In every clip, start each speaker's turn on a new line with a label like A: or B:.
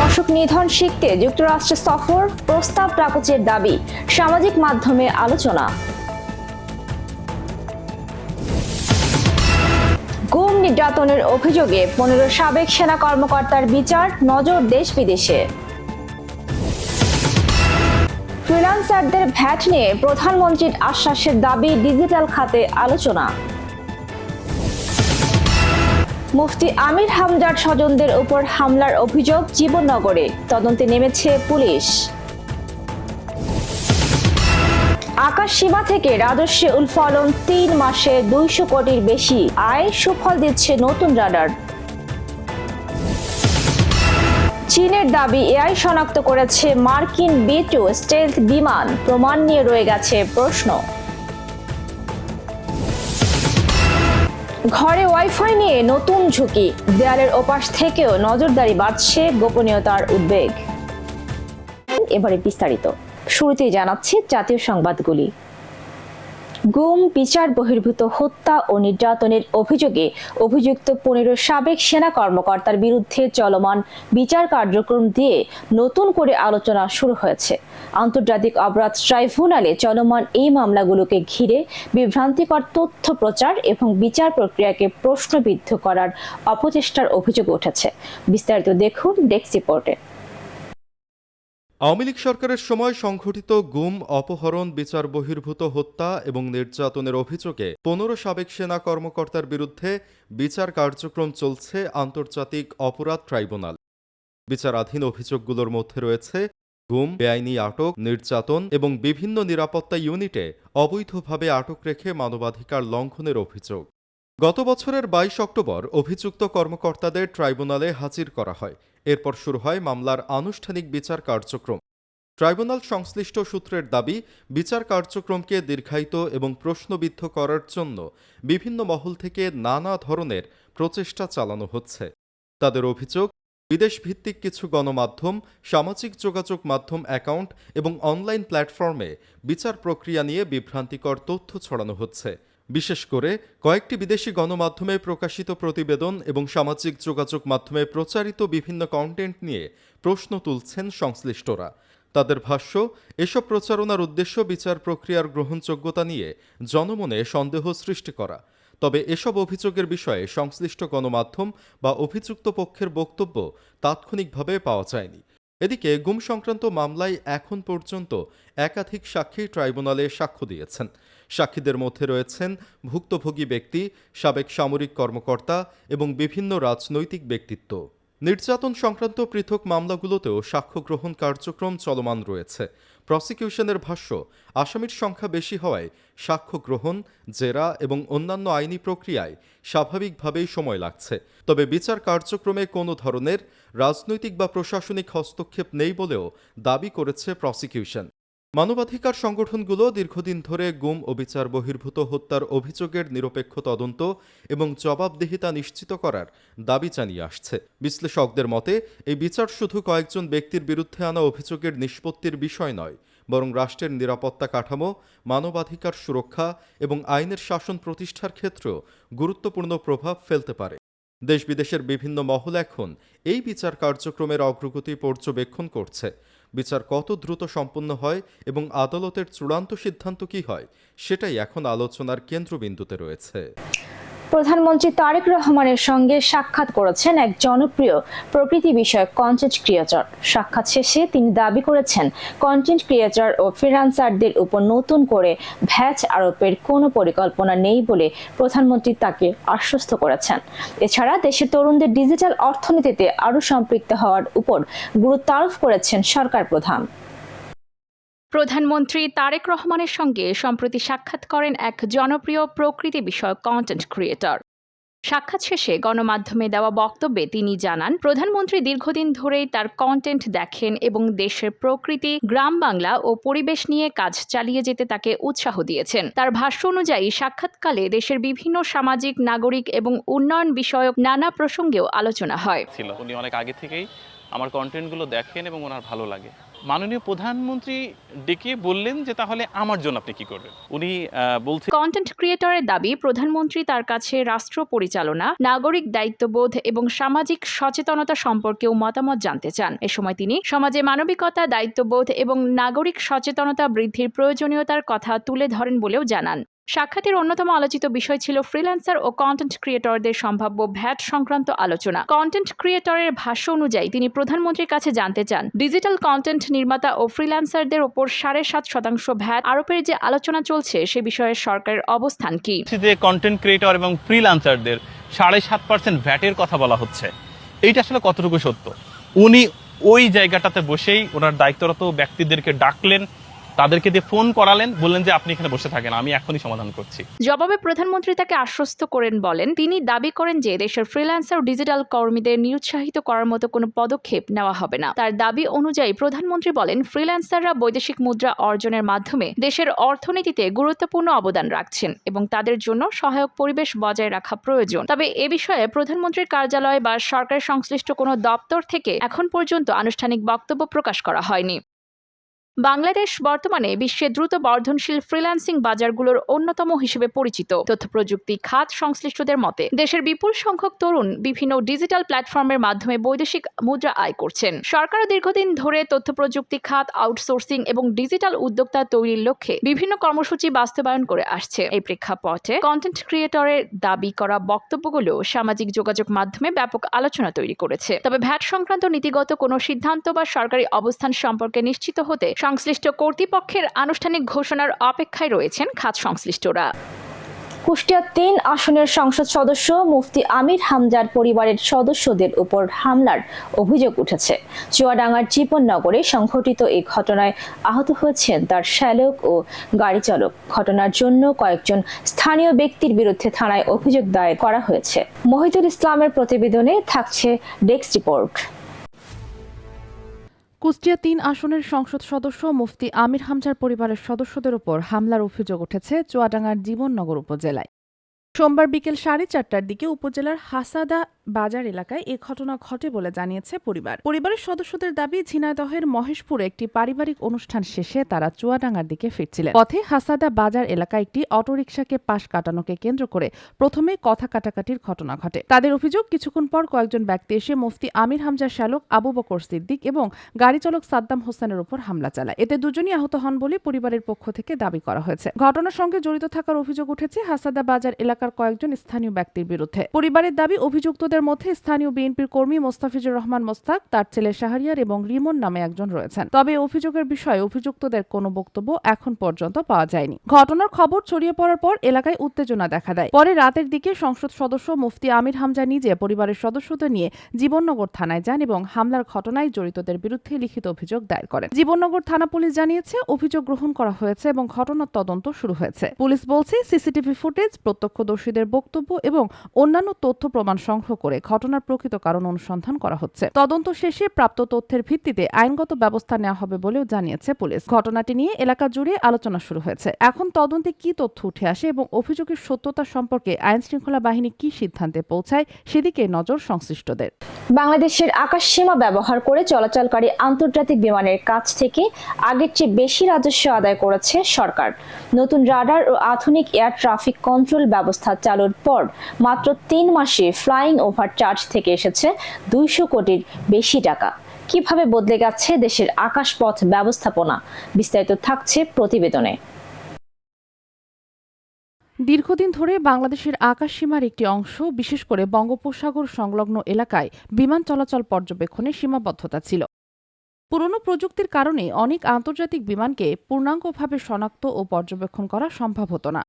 A: দর্শক নিধন শিখতে যুক্তরাষ্ট্রে সফর, প্রস্তাব প্রাপচের দাবি, সামাজিক মাধ্যমে আলোচনা। গুম নির্যাতনের অভিযোগে 15 সাবেক সেনা কর্মকর্তার বিচার, নজর দেশ বিদেশে। ফ্রিল্যান্সারদের ভ্যাট নিয়ে প্রধানমন্ত্রীর আশ্বাসের দাবি, ডিজিটাল খাতে আলোচনা। মুফতি আমির হামজার স্বজনদের উপর হামলার অভিযোগ জীবননগরে, তদন্তে নেমেছে পুলিশ। আকাশ সীমা থেকে রাজস্বে উৎফলন, 3 মাসে 200 কোটির বেশি আয়, সুফল দিচ্ছে নতুন রাডার। চীনের দাবি এআই শনাক্ত করেছে মার্কিন B-2 স্টেলথ বিমান, প্রমাণ নিয়ে রয়ে গেছে প্রশ্ন। ঘরে ওয়াইফাই নিয়ে নতুন ঝুঁকি, দেয়ালের ওপাশ থেকেও নজরদারি বাড়ছে, গোপনীয়তার উদ্বেগ। এবারে বিস্তারিত। শুরুতেই জানাচ্ছি জাতীয় সংবাদগুলি। গুম, বিচার বহির্ভূত হত্যা ও নির্যাতনের অভিযোগে অভিযুক্ত 15 সাবেক সেনা কর্মকর্তার বিরুদ্ধে চলমান বিচার কার্যক্রম দিয়ে নতুন করে আলোচনা শুরু হয়েছে। আন্তর্জাতিক অপরাধ ট্রাইব্যুনালে চলমান এই মামলাগুলোকে ঘিরে বিভ্রান্তিকর তথ্য প্রচার এবং বিচার প্রক্রিয়াকে প্রশ্নবিদ্ধ করার অপচেষ্টার অভিযোগ উঠেছে। বিস্তারিত দেখুন ডেস্ক রিপোর্টে।
B: আওয়ামী লীগ সরকারের সময় সংঘটিত গুম, অপহরণ, বিচার বহির্ভূত হত্যা এবং নির্যাতনের অভিযোগে 15 সাবেক সেনা কর্মকর্তার বিরুদ্ধে বিচার কার্যক্রম চলছে আন্তর্জাতিক অপরাধ ট্রাইব্যুনাল। বিচারাধীন অভিযোগগুলোর মধ্যে রয়েছে গুম, বেআইনি আটক, নির্যাতন এবং বিভিন্ন নিরাপত্তা ইউনিটে অবৈধভাবে আটক রেখে মানবাধিকার লঙ্ঘনের অভিযোগ। গত বছরের 22 অক্টোবর অভিযুক্ত কর্মকর্তাদের ট্রাইব্যুনালে হাজির করা হয়। এরপর শুরু হয় মামলার আনুষ্ঠানিক বিচার কার্যক্রম। ট্রাইব্যুনাল সংশ্লিষ্ট সূত্রের দাবি, বিচার কার্যক্রমকে দীর্ঘায়িত এবং প্রশ্নবিদ্ধ করার জন্য বিভিন্ন মহল থেকে নানা ধরনের প্রচেষ্টা চালানো হচ্ছে। তাদের অভিযোগ, বিদেশভিত্তিক কিছু গণমাধ্যম, সামাজিক যোগাযোগ মাধ্যম অ্যাকাউন্ট এবং অনলাইন প্ল্যাটফর্মে বিচার প্রক্রিয়া নিয়ে বিভ্রান্তিকর তথ্য ছড়ানো হচ্ছে। বিশেষ করে কয়েকটি বিদেশি গণমাধ্যমে প্রকাশিত প্রতিবেদন এবং সামাজিক যোগাযোগ মাধ্যমে প্রচারিত বিভিন্ন কন্টেন্ট নিয়ে প্রশ্ন তুলছেন সংশ্লিষ্টরা। তাদের ভাষ্য, এসব প্রচারণার উদ্দেশ্য বিচার প্রক্রিয়ার গ্রহণযোগ্যতা নিয়ে জনমনে সন্দেহ সৃষ্টি করা। তবে এসব অভিযোগের বিষয়ে সংশ্লিষ্ট গণমাধ্যম বা অভিযুক্ত পক্ষের বক্তব্য তাৎক্ষণিকভাবে পাওয়া যায়নি। এদিকে গুম সংক্রান্ত মামলায় এখন পর্যন্ত একাধিক সাক্ষী ট্রাইব্যুনালে সাক্ষ্য দিয়েছেন। সাক্ষীদের মধ্যে রয়েছেন ভুক্তভোগী ব্যক্তি, সাবেক সামরিক কর্মকর্তা এবং বিভিন্ন রাজনৈতিক ব্যক্তিত্ব। নির্যাতন সংক্রান্ত পৃথক মামলাগুলোতেও সাক্ষ্য গ্রহণ কার্যক্রম চলমান রয়েছে। প্রসিকিউশনের ভাষ্য, আসামির সংখ্যা বেশি হওয়ায় সাক্ষ্য গ্রহণ, জেরা এবং অন্যান্য আইনি প্রক্রিয়ায় স্বাভাবিকভাবেই সময় লাগছে। তবে বিচার কার্যক্রমে কোনো ধরনের রাজনৈতিক বা প্রশাসনিক হস্তক্ষেপ নেই বলেও দাবি করেছে প্রসিকিউশন। মানবাধিকার সংগঠনগুলো দীর্ঘদিন ধরে গুম ও বিচার বহির্ভূত হত্যার অভিযোগের নিরপেক্ষ তদন্ত এবং জবাবদিহিতা নিশ্চিত করার দাবি জানিয়ে আসছে। বিশ্লেষকদের মতে, এই বিচার শুধু কয়েকজন ব্যক্তির বিরুদ্ধে আনা অভিযোগের নিষ্পত্তির বিষয় নয়, বরং রাষ্ট্রের নিরাপত্তা কাঠামো, মানবাধিকার সুরক্ষা এবং আইনের শাসন প্রতিষ্ঠার ক্ষেত্রেও গুরুত্বপূর্ণ প্রভাব ফেলতে পারে। দেশ বিদেশের বিভিন্ন মহল এখন এই বিচার কার্যক্রমের অগ্রগতি পর্যবেক্ষণ করছে। বিচার কত দ্রুত সম্পন্ন হয় এবং আদালতের চূড়ান্ত সিদ্ধান্ত কী হয়, সেটাই এখন আলোচনার কেন্দ্রবিন্দুতে রয়েছে।
A: প্রধানমন্ত্রী তারেক রহমানের সঙ্গে সাক্ষাৎ করেছেন এক জনপ্রিয় প্রকৃতি বিষয়ক কন্টেন্ট ক্রিয়েটর। সাক্ষাৎ শেষে তিনি দাবি করেছেন, কন্টেন্ট ক্রিয়েটর ও ফ্রিল্যান্সারদের উপর নতুন করে ভ্যাট আরোপের কোনো পরিকল্পনা নেই বলে প্রধানমন্ত্রী তাকে আশ্বস্ত করেছেন। এছাড়া দেশের তরুণদের ডিজিটাল অর্থনীতিতে আরও সম্পৃক্ত হওয়ার উপর গুরুত্ব আরোপ করেছেন সরকার প্রধান।
C: প্রধানমন্ত্রী তারেক রহমানের সঙ্গে সম্প্রতি সাক্ষাৎ করেন এক জনপ্রিয় প্রকৃতি বিষয়ক কন্টেন্ট ক্রিয়েটর। সাক্ষাৎ শেষে গণমাধ্যমে দেওয়া বক্তব্যে তিনি জানান, প্রধানমন্ত্রী দীর্ঘদিন ধরেই তার কন্টেন্ট দেখেন এবং দেশের প্রকৃতি, গ্রাম বাংলা ও পরিবেশ নিয়ে কাজ চালিয়ে যেতে তাকে উৎসাহ দিয়েছেন। তার ভাষ্য অনুযায়ী সাক্ষাৎকালে দেশের বিভিন্ন সামাজিক, নাগরিক এবং উন্নয়ন বিষয়ক নানা প্রসঙ্গেও আলোচনা হয়।
D: উনি অনেক আগে থেকেই আমার কন্টেন্টগুলো দেখেন এবং ওনার ভালো লাগে। মাননীয় প্রধানমন্ত্রী ডেকে বললেন যে তাহলে আমার জন্য আপনি কি করবেন। উনি বলছেন
C: কন্টেন্ট ক্রিয়েটরের দাবি প্রধানমন্ত্রী তার কাছে রাষ্ট্র পরিচালনা, নাগরিক দায়িত্ববোধ এবং সামাজিক সচেতনতা সম্পর্কেও মতামত জানতে চান। এ সময় তিনি সমাজে মানবিকতা, দায়িত্ববোধ এবং নাগরিক সচেতনতা বৃদ্ধির প্রয়োজনীয়তার কথা তুলে ধরেন বলেও জানান। সাক্ষাতের অন্যতম আলোচিত বিষয় ছিল ফ্রিল্যান্সার ও কন্টেন্ট ক্রিয়েটরদের সম্ভাব্য ভ্যাট সংক্রান্ত আলোচনা। কন্টেন্ট ক্রিয়েটরের ভাষ্য অনুযায়ী তিনি প্রধানমন্ত্রীর কাছে জানতে চান, ডিজিটাল কন্টেন্ট নির্মাতা ও ফ্রিল্যান্সারদের ওপর 7.5% ভ্যাট আরোপের যে আলোচনা চলছে সে বিষয়ে সরকারের অবস্থান কি।
D: যে কন্টেন্ট ক্রিয়েটর এবং ফ্রিল্যান্সারদের 7.5% ভ্যাটের কথা বলা হচ্ছে, এইটা আসলে কতটুকু সত্য? উনি ওই জায়গাটাতে বসেই ওনার দায়িত্বরত ব্যক্তিদেরকে ডাকলেন, তাদেরকে দিয়ে ফোন করালেন, বললেন যে আপনি এখানে বসে থাকেন, আমি এখনই সমাধান করছি।
C: জবাবে প্রধানমন্ত্রী তাকে আশ্বস্ত করেন, বলেন তিনি দাবি করেন যে দেশের ফ্রিল্যান্সার ও ডিজিটাল কর্মীদের নিরুৎসাহিত করার মতো কোনো পদক্ষেপ নেওয়া হবে না। তার দাবি অনুযায়ী প্রধানমন্ত্রী বলেন, ফ্রিল্যান্সাররা বৈদেশিক মুদ্রা অর্জনের মাধ্যমে দেশের অর্থনীতিতে গুরুত্বপূর্ণ অবদান রাখছেন এবং তাদের জন্য সহায়ক পরিবেশ বজায় রাখা প্রয়োজন। তবে এ বিষয়ে প্রধানমন্ত্রীর কার্যালয় বা সরকার সংশ্লিষ্ট কোনো দপ্তর থেকে এখন পর্যন্ত আনুষ্ঠানিক বক্তব্য প্রকাশ করা হয়নি। বাংলাদেশ বর্তমানে বিশ্বে দ্রুত বর্ধনশীল ফ্রিল্যান্সিং বাজারগুলোর অন্যতম হিসেবে পরিচিত। তথ্য প্রযুক্তি খাত সংশ্লিষ্টদের মতে দেশের বিপুল সংখ্যক তরুণ বিভিন্ন ডিজিটাল প্ল্যাটফর্মের মাধ্যমে বৈদেশিক মুদ্রা আয় করছেন। সরকারও দীর্ঘদিন ধরে তথ্য প্রযুক্তি খাত আউটসোর্সিং এবং ডিজিটাল উদ্যোক্তা তৈরির লক্ষ্যে বিভিন্ন কর্মসূচি বাস্তবায়ন করে আসছে। এই প্রেক্ষাপটে কন্টেন্ট ক্রিয়েটরের দাবি করা বক্তব্যগুলো সামাজিক যোগাযোগ মাধ্যমে ব্যাপক আলোচনা তৈরি করেছে। তবে ভ্যাট সংক্রান্ত নীতিগত কোনো সিদ্ধান্ত বা সরকারি অবস্থান সম্পর্কে নিশ্চিত হতে সংশ্লিষ্ট কর্তৃপক্ষের আনুষ্ঠানিক ঘোষণার অপেক্ষায় রয়েছেন খাত সংশ্লিষ্টরা।
A: কুষ্টিয়া 3 আসনের সংসদ সদস্য মুফতি আমির হামজার পরিবারের সদস্যদের উপর হামলার অভিযোগ উঠেছে। চুয়াডাঙ্গার জীবননগরে সংঘটিত এই ঘটনায় আহত হয়েছেন তার শ্যালক ও গাড়ি চালক। ঘটনার জন্য কয়েকজন স্থানীয় ব্যক্তির বিরুদ্ধে থানায় অভিযোগ দায়ের করা হয়েছে। মহিতুল ইসলামের প্রতিবেদনে থাকছে ডেস্ক রিপোর্ট।
E: কুষ্টিয়া 3 আসনের সংসদ সদস্য মুফতি আমির হামজার পরিবারের সদস্যদের উপর হামলার অভিযোগ উঠেছে চুয়াডাঙ্গার জীবননগর উপজেলায়। সোমবার বিকেল 4:30টার দিকে উপজেলার হাসাদা বাজার এলাকায় এ ঘটনা ঘটে বলে জানিয়েছে পরিবারের সদস্যদের দাবি, ঝিনাইদহের মহেশপুরে একটি পারিবারিক অনুষ্ঠান শেষে তারা চুয়াডাঙ্গার দিকে ফিরছিলেন। পথে হাসাদা বাজার এলাকায় একটি অটোরিকশাকে পাশ কাটানোকে কেন্দ্র করে প্রথমে কথা কাটাকাটির ঘটনা ঘটে। তাদের অভিযোগ, কিছুক্ষণ পর কয়েকজন ব্যক্তি এসে মুফতি আমির হামজার শ্যালক আবু বকর সিদ্দিক এবং গাড়ি চালক সাদ্দাম হোসেনের উপর হামলা চালায়। এতে দুজনই আহত হন বলে পরিবারের পক্ষ থেকে দাবি করা হয়েছে। ঘটনার সঙ্গে জড়িত থাকার অভিযোগ উঠেছে হাসাদা বাজার এলাকার কয়েকজন স্থানীয় ব্যক্তির বিরুদ্ধে। পরিবারের দাবি, অভিযুক্তদের মধ্যে স্থানীয় বিএনপির কর্মী মোস্তাফিজুর রহমান মোস্তাক, তার ছেলে শাহরিয়ার এবং রিমন নামে একজন রয়েছেন। তবে অভিযোগের বিষয়ে অভিযুক্তদের কোনো বক্তব্য এখন পর্যন্ত পাওয়া যায়নি। ঘটনার খবর ছড়িয়ে পড়ার পর এলাকায় উত্তেজনা দেখা দেয়। পরে রাতের দিকে সংসদ সদস্য মুফতি আমির হামজা নিজে পরিবারের সদস্যদের নিয়ে জীবননগর থানায় যান এবং হামলার ঘটনায় জড়িতদের বিরুদ্ধে লিখিত অভিযোগ দায়ের করেন। জীবননগর থানা পুলিশ জানিয়েছে, অভিযোগ গ্রহণ করা হয়েছে এবং ঘটনার তদন্ত শুরু হয়েছে। পুলিশ বলছে, সিসিটিভি ফুটেজ, প্রত্যক্ষদর্শীদের বক্তব্য এবং অন্যান্য তথ্য প্রমাণ সংগ্রহ করে ঘটনার প্রকৃত কারণ অনুসন্ধান করা হচ্ছে। তদন্ত শেষে প্রাপ্ত তথ্যের ভিত্তিতে আইনগত ব্যবস্থা নেওয়া হবে বলেও জানিয়েছে পুলিশ। ঘটনাটি নিয়ে এলাকা জুড়ে আলোচনা শুরু হয়েছে। এখন তদন্তে কি তথ্য উঠে আসে এবং অভিযোগের সত্যতা সম্পর্কে আইন শৃঙ্খলা বাহিনী কি সিদ্ধান্তে পৌঁছায় সেদিকে নজর সংশ্লিষ্টদের।
A: বাংলাদেশের আকাশসীমা ব্যবহার করে চলাচলকারী আন্তর্জাতিক বিমানের কাছ থেকে আগের চেয়ে বেশি রাজস্ব আদায় করেছে সরকার। নতুন রাডার ও আধুনিক এয়ার ট্রাফিক কন্ট্রোল ব্যবস্থা চালুর পর মাত্র 3 মাসে ফ্লাইং ওভার চার্জ থেকে এসেছে 200 কোটির বেশি টাকা। কিভাবে বদলে গেছে দেশের আকাশপথ ব্যবস্থাপনা, বিস্তারিত থাকছে প্রতিবেদনে।
E: দীর্ঘদিন ধরে বাংলাদেশের আকাশসীমার একটি অংশ, বিশেষ করে বঙ্গোপসাগর সংলগ্ন এলাকায় বিমান চলাচল পর্যবেক্ষণে সীমাবদ্ধতা ছিল। পুরনো প্রযুক্তির কারণে অনেক আন্তর্জাতিক বিমানকে পূর্ণাঙ্গভাবে শনাক্ত ও পর্যবেক্ষণ করা সম্ভব হতো না।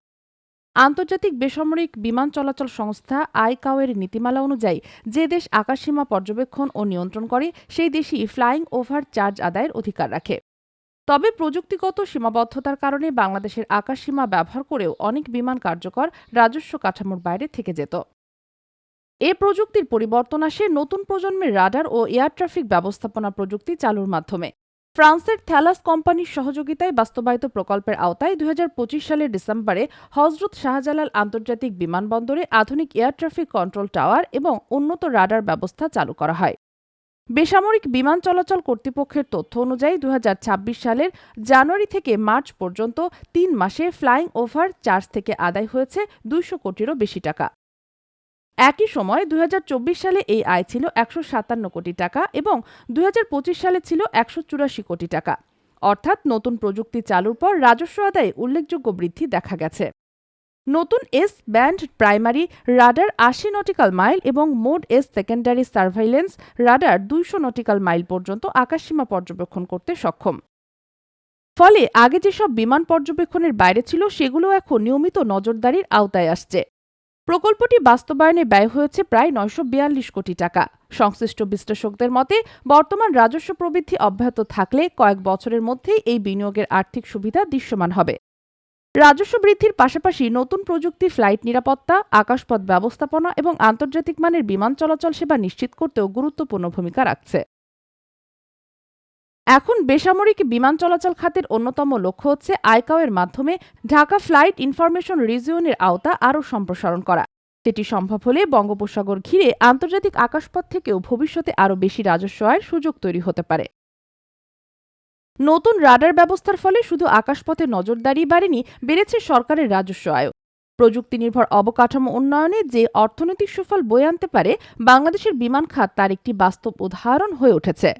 E: আন্তর্জাতিক বেসামরিক বিমান চলাচল সংস্থা আইকাওয়ের নীতিমালা অনুযায়ী যে দেশ আকাশসীমা পর্যবেক্ষণ ও নিয়ন্ত্রণ করে সেই দেশই ফ্লাইং ওভার চার্জ আদায়ের অধিকার রাখে। তবে প্রযুক্তিগত সীমাবদ্ধতার কারণে বাংলাদেশের আকাশসীমা ব্যবহার করেও অনেক বিমান কার্যকর রাজস্ব কাঠামোর বাইরে থেকে যেত। এ প্রযুক্তির পরিবর্তন আসে নতুন প্রজন্মের রাডার ও এয়ার ট্রাফিক ব্যবস্থাপনা প্রযুক্তি চালুর মাধ্যমে। ফ্রান্সের থ্যালাস কোম্পানির সহযোগিতায় বাস্তবায়িত প্রকল্পের আওতায় 2025 সালের ডিসেম্বরে হজরত শাহজালাল আন্তর্জাতিক বিমানবন্দরে আধুনিক এয়ার ট্রাফিক কন্ট্রোল টাওয়ার এবং উন্নত রাডার ব্যবস্থা চালু করা হয়। বেসামরিক বিমান চলাচল কর্তৃপক্ষের তথ্য অনুযায়ী 2026 সালের জানুয়ারি থেকে মার্চ পর্যন্ত 3 মাসে ফ্লাইং ওভার চার্জ থেকে আদায় হয়েছে 200 কোটিরও বেশি টাকা। একই সময় 2024 সালে এই আয় ছিল 157 কোটি টাকা এবং 2025 সালে ছিল 184 কোটি টাকা। অর্থাৎ নতুন প্রযুক্তি চালুর পর রাজস্ব আদায়ে উল্লেখযোগ্য বৃদ্ধি দেখা গেছে। নতুন S band primary radar 80 nautical mile এবং mode S secondary surveillance radar 200 nautical mile পর্যন্ত আকাশসীমা পর্যবেক্ষণ করতে সক্ষম। ফলে আগে যেসব বিমান পর্যবেক্ষণের বাইরে ছিল সেগুলো এখন নিয়মিত নজরদারির আওতায় আসছে। প্রকল্পটি বাস্তবায়নে ব্যয় হয়েছে প্রায় 942 কোটি টাকা। সংশ্লিষ্ট বিশ্লেষকদের মতে বর্তমান রাজস্ব প্রবৃদ্ধি অব্যাহত থাকলে কয়েক বছরের মধ্যেই এই বিনিয়োগের আর্থিক সুবিধা দৃশ্যমান হবে। রাজস্ব বৃদ্ধির পাশাপাশি নতুন প্রযুক্তি ফ্লাইট নিরাপত্তা, আকাশপথ ব্যবস্থাপনা এবং আন্তর্জাতিক মানের বিমান চলাচল সেবা নিশ্চিত করতেও গুরুত্বপূর্ণ ভূমিকা রাখছে। এখন বেসামরিক বিমান চলাচল খাতের অন্যতম লক্ষ্য হচ্ছে আইকাওয়ের মাধ্যমে ঢাকা ফ্লাইট ইনফরমেশন রিজিয়নের আওতা আরও সম্প্রসারণ করা। সেটি সম্ভব হলে বঙ্গোপসাগর ঘিরে আন্তর্জাতিক আকাশপথ থেকেও ভবিষ্যতে আরও বেশি রাজস্ব আয়ের সুযোগ তৈরি হতে পারে। নতুন রাডার ব্যবস্থার ফলে শুধু আকাশপথে নজরদারি বাড়েনি, বেড়েছে সরকারের রাজস্ব আয়। প্রযুক্তি নির্ভর অবকাঠামো উন্নয়নে যে অর্থনৈতিক সুফল বয়ে আনতে পারে বাংলাদেশের বিমান খাত তার একটি বাস্তব উদাহরণ হয়ে উঠেছে।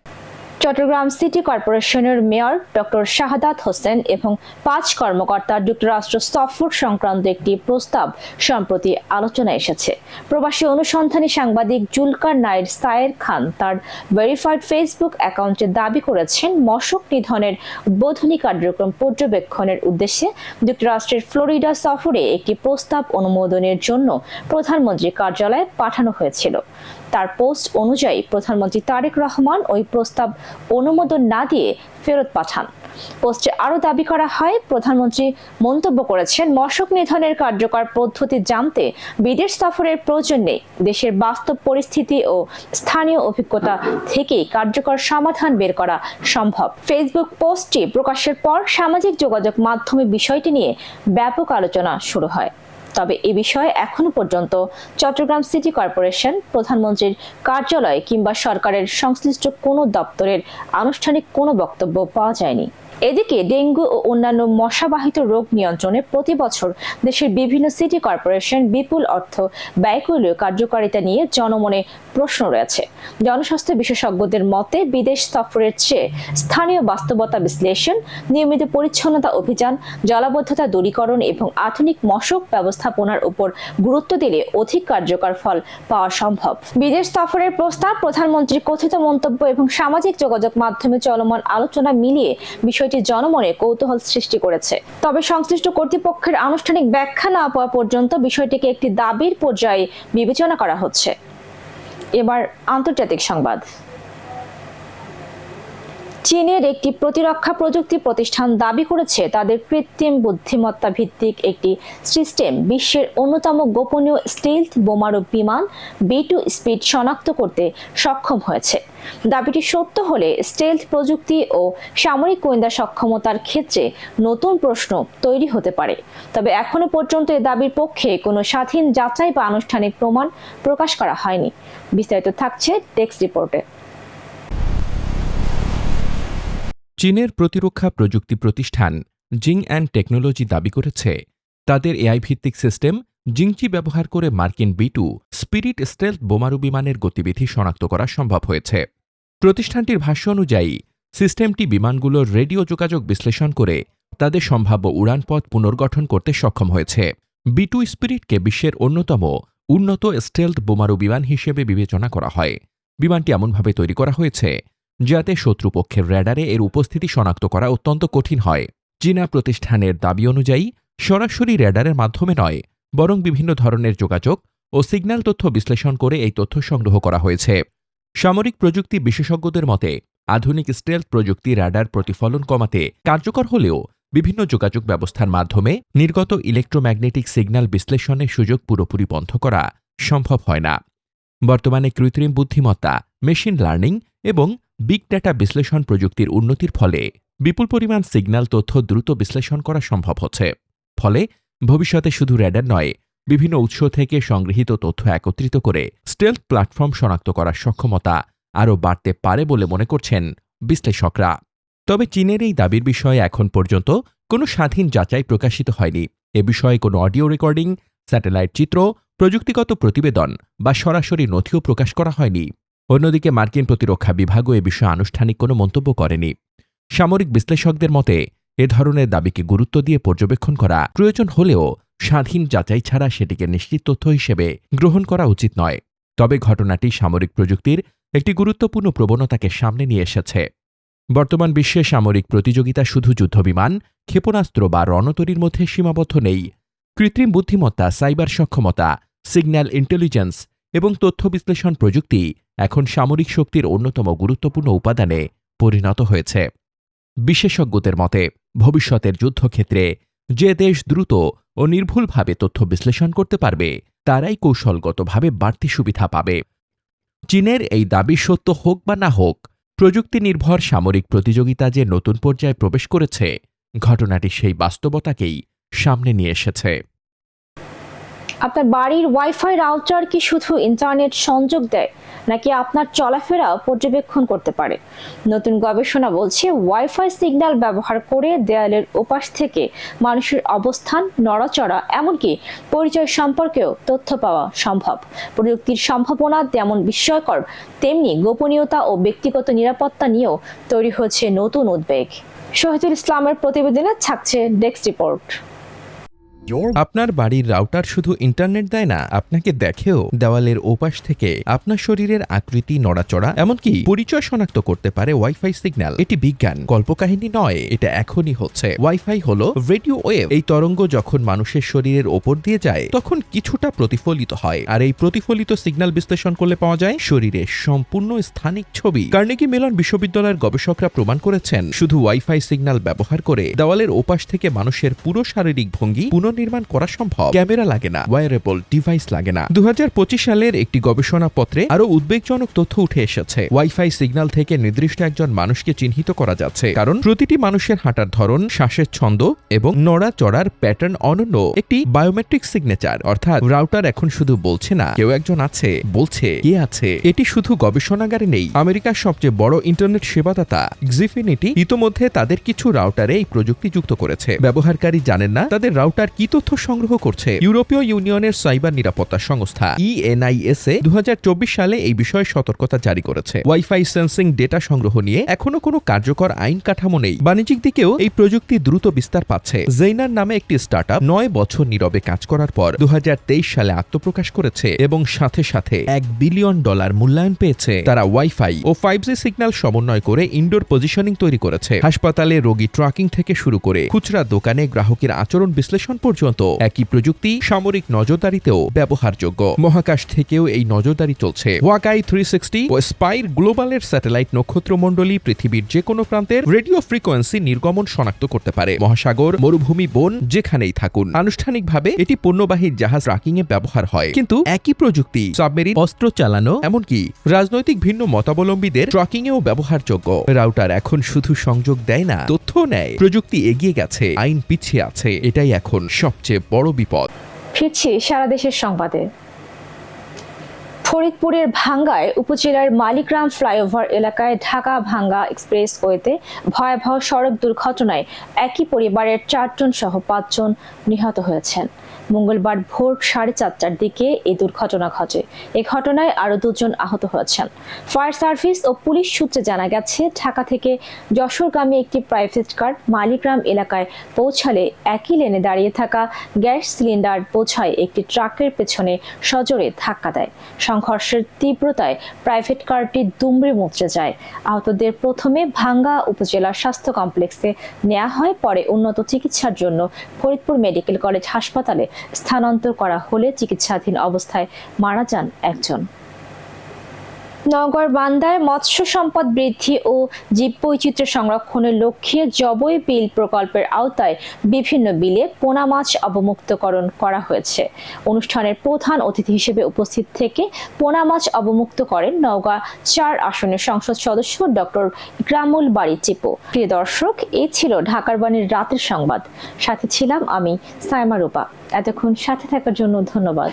A: চট্টগ্রাম সিটি কর্পোরেশনের মেয়র ডক্টর শাহাদাত হোসেন এবং 5 কর্মকর্তার যুক্তরাষ্ট্র সফর সংক্রান্ত একটি প্রস্তাব সম্প্রতি আলোচনায় এসেছে। প্রবাসী অনুসন্ধানী সাংবাদিক জুলকার নাইর সায়ের খান তার ভেরিফাইড ফেসবুক অ্যাকাউন্টে দাবি করেছেন মশক নিধনের উদ্বোধনী কার্যক্রম পর্যবেক্ষণের উদ্দেশ্যে যুক্তরাষ্ট্রের ফ্লোরিডা সফরে একটি প্রস্তাব অনুমোদনের জন্য প্রধানমন্ত্রীর কার্যালয়ে পাঠানো হয়েছিল। তার পোস্ট অনুযায়ী প্রধানমন্ত্রী তারেক রহমান ওই প্রস্তাব অনুমোদন না দিয়ে ফেরত পাঠান। পোস্টে আরও দাবি করা হয়, প্রধানমন্ত্রী মন্তব্য করেছেন মশক নিধনের কার্যকর পদ্ধতি জানতে বিদেশ সফরের প্রয়োজন নেই। দেশের বাস্তব পরিস্থিতি ও স্থানীয় অভিজ্ঞতা থেকেই কার্যকর সমাধান বের করা সম্ভব। ফেসবুক পোস্টটি প্রকাশের পর সামাজিক যোগাযোগ মাধ্যমে বিষয়টি নিয়ে ব্যাপক আলোচনা শুরু হয়। তবে এ বিষয়ে এখনো পর্যন্ত চট্টগ্রাম সিটি কর্পোরেশন, প্রধানমন্ত্রীর কার্যালয় কিংবা সরকারের সংশ্লিষ্ট কোনো দপ্তরের আনুষ্ঠানিক কোনো বক্তব্য পাওয়া যায়নি। এদিকে ডেঙ্গু ও অন্যান্য মশাবাহিত রোগ নিয়ন্ত্রণে প্রতি বছর দেশের বিভিন্ন সিটি কর্পোরেশন বিপুল অর্থ ব্যয় করলেও কার্যকারিতা নিয়ে জনমনে প্রশ্ন রয়েছে। জনস্বাস্থ্য বিশেষজ্ঞদের মতে বিদেশ সফরের চেয়ে স্থানীয় বাস্তবতা বিশ্লেষণ, নিয়মিত পরিচ্ছন্নতা অভিযান, জলাবদ্ধতা দূরীকরণ এবং আধুনিক মশক ব্যবস্থাপনার উপর গুরুত্ব দিলে অধিক কার্যকর ফল পাওয়া সম্ভব। বিদেশ সফরের প্রস্তাব, প্রধানমন্ত্রীর কথিত মন্তব্য এবং সামাজিক যোগাযোগ মাধ্যমে চলমান আলোচনা মিলিয়ে বিষয়টি জনমনে কৌতূহল সৃষ্টি করেছে। তবে সংশ্লিষ্ট কর্তৃপক্ষের আনুষ্ঠানিক ব্যাখ্যা না পাওয়া পর্যন্ত বিষয়টিকে একটি দাবির পর্যায়ে বিবেচনা করা হচ্ছে। এবার আন্তর্জাতিক সংবাদ। চীনের একটি প্রতিরক্ষা প্রযুক্তি প্রতিষ্ঠান দাবি করেছে তাদের কৃত্রিম বুদ্ধিমত্তা ভিত্তিক একটি সিস্টেম বিশ্বের অন্যতম গোপনীয় স্টেলথ বোমারু বিমান B2 স্পিড শনাক্ত করতে সক্ষম হয়েছে। দাবিটি সত্য হলে স্টেলথ প্রযুক্তি ও সামরিক গোয়েন্দা সক্ষমতার ক্ষেত্রে নতুন প্রশ্ন তৈরি হতে পারে। তবে এখনো পর্যন্ত এ দাবির পক্ষে কোনো স্বাধীন যাচাই বা আনুষ্ঠানিক প্রমাণ প্রকাশ করা হয়নি। বিস্তারিত থাকছে টেক্সট রিপোর্টে।
F: চীনের প্রতিরক্ষা প্রযুক্তি প্রতিষ্ঠান জিং অ্যান্ড টেকনোলজি দাবি করেছে তাদের এআই ভিত্তিক সিস্টেম জিংচি ব্যবহার করে মার্কিন B2 স্পিরিট স্টেলথ বোমারু বিমানের গতিবিধি শনাক্ত করা সম্ভব হয়েছে। প্রতিষ্ঠানটির ভাষ্য অনুযায়ী সিস্টেমটি বিমানগুলোর রেডিও যোগাযোগ বিশ্লেষণ করে তাদের সম্ভাব্য উড়ানপথ পুনর্গঠন করতে সক্ষম হয়েছে। B2 স্পিরিটকে বিশ্বের অন্যতম উন্নত স্টেলথ বোমারু বিমান হিসেবে বিবেচনা করা হয়। বিমানটি এমনভাবে তৈরি করা হয়েছে যাতে শত্রুপক্ষের র্যাডারে এর উপস্থিতি শনাক্ত করা অত্যন্ত কঠিন হয়। চীনা প্রতিষ্ঠানের দাবি অনুযায়ী সরাসরি র্যাডারের মাধ্যমে নয়, বরং বিভিন্ন ধরনের যোগাযোগ ও সিগন্যাল তথ্য বিশ্লেষণ করে এই তথ্য সংগ্রহ করা হয়েছে। সামরিক প্রযুক্তি বিশেষজ্ঞদের মতে আধুনিক স্টেলথ প্রযুক্তি র্যাডার প্রতিফলন কমাতে কার্যকর হলেও বিভিন্ন যোগাযোগ ব্যবস্থার মাধ্যমে নির্গত ইলেকট্রোম্যাগনেটিক সিগন্যাল বিশ্লেষণের সুযোগ পুরোপুরি বন্ধ করা সম্ভব হয় না। বর্তমানে কৃত্রিম বুদ্ধিমত্তা, মেশিন লার্নিং এবং বিগ ডেটা বিশ্লেষণ প্রযুক্তির উন্নতির ফলে বিপুল পরিমাণ সিগন্যাল তথ্য দ্রুত বিশ্লেষণ করা সম্ভব হচ্ছে। ফলে ভবিষ্যতে শুধু র্যাডার নয়, বিভিন্ন উৎস থেকে সংগৃহীত তথ্য একত্রিত করে স্টেলথ প্ল্যাটফর্ম শনাক্ত করার সক্ষমতা আরও বাড়তে পারে বলে মনে করছেন বিশ্লেষকরা। তবে চীনের এই দাবির বিষয়ে এখন পর্যন্ত কোনো স্বাধীন যাচাই প্রকাশিত হয়নি। এ বিষয়ে কোনো অডিও রেকর্ডিং, স্যাটেলাইট চিত্র, প্রযুক্তিগত প্রতিবেদন বা সরাসরি নথিও প্রকাশ করা হয়নি। অন্যদিকে মার্কিন প্রতিরক্ষা বিভাগও এ বিষয়ে আনুষ্ঠানিক কোনো মন্তব্য করেনি। সামরিক বিশ্লেষকদের মতে এ ধরনের দাবিকে গুরুত্ব দিয়ে পর্যবেক্ষণ করা প্রয়োজন হলেও স্বাধীন যাচাই ছাড়া সেটিকে নিশ্চিত তথ্য হিসেবে গ্রহণ করা উচিত নয়। তবে ঘটনাটি সামরিক প্রযুক্তির একটি গুরুত্বপূর্ণ প্রবণতাকে সামনে নিয়ে এসেছে। বর্তমান বিশ্বে সামরিক প্রতিযোগিতা শুধু যুদ্ধবিমান, ক্ষেপণাস্ত্র বা রণতরীর মধ্যে সীমাবদ্ধ নেই। কৃত্রিম বুদ্ধিমত্তা, সাইবার সক্ষমতা, সিগন্যাল ইন্টেলিজেন্স এবং তথ্য বিশ্লেষণ প্রযুক্তি এখন সামরিক শক্তির অন্যতম গুরুত্বপূর্ণ উপাদানে পরিণত হয়েছে। বিশেষজ্ঞদের মতে ভবিষ্যতের যুদ্ধক্ষেত্রে যে দেশ দ্রুত ও নির্ভুলভাবে তথ্য বিশ্লেষণ করতে পারবে তারাই কৌশলগতভাবে বাড়তি সুবিধা পাবে। চীনের এই দাবি সত্য হোক বা না হোক, প্রযুক্তি নির্ভর সামরিক প্রতিযোগিতা যে নতুন পর্যায়ে প্রবেশ করেছে, ঘটনাটি সেই বাস্তবতাকেই সামনে নিয়ে এসেছে।
A: আপনার বাড়ির ওয়াইফাই রাউটার কি শুধু ইন্টারনেট সংযোগ দেয়, নাকি আপনার চলাফেরা পর্যবেক্ষণ করতে পারে? নতুন গবেষণা বলছে ওয়াইফাই সিগন্যাল ব্যবহার করে দেয়ালের ওপাশ থেকে মানুষের অবস্থান, নড়াচড়া, এমনকি পরিচয় সম্পর্কেও তথ্য পাওয়া সম্ভব। প্রযুক্তির সম্ভাবনা যেমন বিস্ময়কর, তেমনি গোপনীয়তা ও ব্যক্তিগত নিরাপত্তা নিয়েও তৈরি হচ্ছে নতুন উদ্বেগ। শহীদুল ইসলামের প্রতিবেদনে থাকছে ডেস্ক রিপোর্ট।
F: আপনার বাড়ির রাউটার শুধু ইন্টারনেট দেয় না, আপনাকে দেখেও দেওয়ালের ওপাশ থেকে আপনার শরীরের আকৃতি, নড়াচড়া, এমনকি পরিচয় শনাক্ত করতে পারে ওয়াইফাই সিগন্যাল। এটি বিজ্ঞান, কল্পকাহিনী নয়, এটা এখনই হচ্ছে। ওয়াইফাই হলো রেডিও ওয়েভ। এই তরঙ্গ যখন মানুষের শরীরের ওপর দিয়ে যায় তখন কিছুটা প্রতিফলিত হয়, আর এই প্রতিফলিত সিগন্যাল বিশ্লেষণ করলে পাওয়া যায় শরীরের সম্পূর্ণ স্থানিক ছবি। কার্নেগি মেলন বিশ্ববিদ্যালয়ের গবেষকরা প্রমাণ করেছেন শুধু ওয়াইফাই সিগন্যাল ব্যবহার করে দেওয়ালের ওপাশ থেকে মানুষের পুরো শারীরিক ভঙ্গি পুনর্নির্মাণ করা সম্ভব। ক্যামেরা লাগে না, ওয়্যারেবল ডিভাইস লাগে না। 2025 সালের একটি গবেষণাপত্রে আরো উদ্বেগজনক তথ্য উঠে এসেছে। ওয়াইফাই সিগন্যাল থেকে নির্দিষ্ট একজন মানুষকে চিহ্নিত করা যাচ্ছে, কারণ প্রতিটি মানুষের হাঁটার ধরন, শ্বাসের ছন্দ এবং নড়াচড়ার প্যাটার্ন অনন্য একটি বায়োমেট্রিক সিগনেচার। অর্থাৎ রাউটার এখন শুধু বলছে না কেউ একজন আছে, বলছে কে আছে। এটি শুধু গবেষণাগারে নেই। আমেরিকার সবচেয়ে বড় ইন্টারনেট সেবাদাতা Xfinity ইতোমধ্যে তাদের কিছু রাউটারে এই প্রযুক্তি যুক্ত করেছে। ব্যবহারকারী জানেন না তাদের রাউটার কি তথ্য সংগ্রহ করছে। ইউরোপীয় ইউনিয়নের সাইবার নিরাপত্তা সংস্থা ENISA 2024 সালে এই বিষয়ে সতর্কতা জারি করেছে। ওয়াইফাই সেন্সিং ডেটা সংগ্রহ নিয়ে এখনো কোনো কার্যকর আইন কাঠামো নেই। বাণিজ্যিক দিকেও এই প্রযুক্তি দ্রুত বিস্তার পাচ্ছে। জেইনার নামে একটি স্টার্টআপ 9 বছর নীরবে কাজ করার পর 2023 সালে আত্মপ্রকাশ করেছে এবং সাথে সাথে $1 বিলিয়ন মূল্যায়ন পেয়েছে। তারা ওয়াইফাই ও 5G সিগন্যাল সমন্বয় করে ইনডোর পজিশনিং তৈরি করেছে। হাসপাতালে রোগী ট্র্যাকিং থেকে শুরু করে খুচরা দোকানে গ্রাহকের আচরণ বিশ্লেষণ পর্যন্ত একই প্রযুক্তি সামরিক নজরদারিতেও ব্যবহারযোগ্য। মহাকাশ থেকেও এই নজরদারি চলছে। ওয়াকাই 360 ও স্পাইর গ্লোবালের স্যাটেলাইট নক্ষত্রমণ্ডলী পৃথিবীর যে কোনো প্রান্তের রেডিও ফ্রিকোয়েন্সি নির্গমন শনাক্ত করতে পারে। মহাসাগর, মরুভূমি, বন, যেখানেই থাকুন। আনুষ্ঠানিকভাবে এটি পণ্যবাহী জাহাজ ট্র্যাকিং এ ব্যবহার হয়, কিন্তু একই প্রযুক্তি সাবমেরিন, অস্ত্র চালানো, এমনকি রাজনৈতিক ভিন্ন মতাবলম্বীদের ট্র্যাকিং এও ব্যবহারযোগ্য। রাউটার এখন শুধু সংযোগ দেয় না, তথ্য নেয়। প্রযুক্তি এগিয়ে গেছে, আইন পিছিয়ে আছে। এটাই এখন সবচেয়ে বড় বিপদ।
A: ফিরছি সারা দেশের সংবাদে। ফরিদপুরের ভাঙ্গায় উপজেলার মালিগ্রাম ফ্লাইওভার এলাকায় ঢাকা ভাঙ্গা এক্সপ্রেসওয়েতে ভয়াবহ সড়ক দুর্ঘটনায় একই পরিবারের 4 জন সহ 5 জন নিহত হয়েছেন। মঙ্গলবার ভোর 4:30টার দিকে এই দুর্ঘটনা ঘটে। এই ঘটনায় আরও 2 জন আহত হয়েছেন। ফায়ার সার্ভিস ও পুলিশ সূত্রে জানা গেছে, ঢাকা থেকে যশোরগামী একটি প্রাইভেট কার মালিগ্রাম এলাকায় পৌঁছালে একই লেনে দাঁড়িয়ে থাকা গ্যাস সিলিন্ডার বোঝাই একটি ট্রাকের পেছনে সজোরে ধাক্কা দেয়। সংঘর্ষের তীব্রতায় প্রাইভেট কারটি দুমড়ে মুচড়ে যায়। আহতদের প্রথমে ভাঙ্গা উপজেলা স্বাস্থ্য কমপ্লেক্সে নেওয়া হয়, পরে উন্নত চিকিৎসার জন্য ফরিদপুর মেডিকেল কলেজ হাসপাতালে স্থানান্তর করা হলে চিকিৎসাধীন অবস্থায় মারা যান একজন। নওগাঁর বান্দায় মৎস্য সম্পদ বৃদ্ধি ও জীববৈচিত্র্য সংরক্ষণের লক্ষ্যে জবই বিল প্রকল্পের আওতায় বিভিন্ন বিলে পোনা মাছ অবমুক্তকরণ করা হয়েছে। অনুষ্ঠানের প্রধান অতিথি হিসেবে উপস্থিত থেকে পোনা মাছ অবমুক্ত করেন নওগাঁ 4 আসনের সংসদ সদস্য ডক্টর ইকরামুল বারী চিপু। প্রিয় দর্শক, এই ছিল ঢাকার বাণীর রাতের সংবাদ। সাথে ছিলাম আমি সাইমা রূপা। এতক্ষণ সাথে থাকার জন্য ধন্যবাদ।